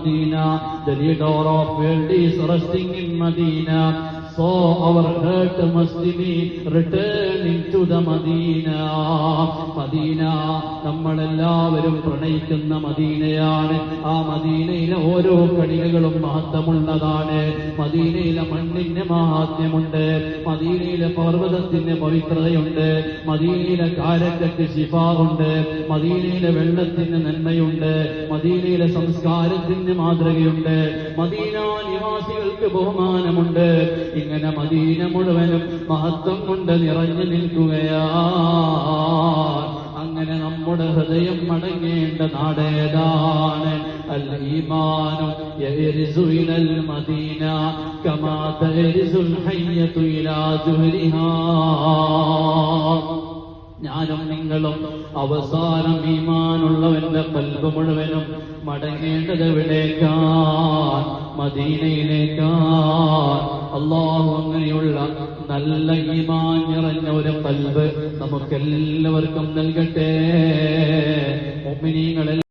Medina. The leader of world is resting in Medina. So our heart must be returning to the Medina. Medina നമ്മളെല്ലാവരും പ്രണയിക്കുന്ന മദീനയാണ്. ആ മദീനയിലെ ഓരോ കണികകളും മഹത്വമുള്ളതാണ്. മദീനയിലെ മണ്ണിന് മഹാത്മ്യമുണ്ട്. മദീനയിലെ പർവ്വതത്തിന് പവിത്രതയുണ്ട്. മദീനയിലെ കാരക്കയ്ക്ക് ശിഫാവുണ്ട്. മദീനയിലെ വെള്ളത്തിന് നന്മയുണ്ട്. മദീനയിലെ സംസ്കാരത്തിന് മാതൃകയുണ്ട്. മദീന നിവാസികൾക്ക് ബഹുമാനമുണ്ട്. ഇങ്ങനെ മദീന മുഴുവനും മഹത്വം കൊണ്ട് നിറഞ്ഞു നിൽക്കുകയാണ്. അങ്ങനെ നമ്മുടെ ഹൃദയം മടങ്ങേണ്ട നാടേതാണ്? അൽ ഈമാനു യരിസു ഇലൽ മദീന കമാ തരിസുൽ ഹയ്യതു ഇലാ ജുഹരിഹാ. ഞാനും നിങ്ങളും അവസാനം ഈമാനുള്ളവന്റെ ഖൽബ് മുഴുവനും മടങ്ങേണ്ടത് എവിടേക്കാണ്? മദീനയിലേക്കാണ്. അല്ലാഹു അങ്ങനെയുള്ള നല്ല ഈമാൻ നിറഞ്ഞ ഒരു ഖൽബ് നമുക്കെല്ലാവർക്കും നൽകട്ടെ. മുഅ്മിനീങ്ങളെ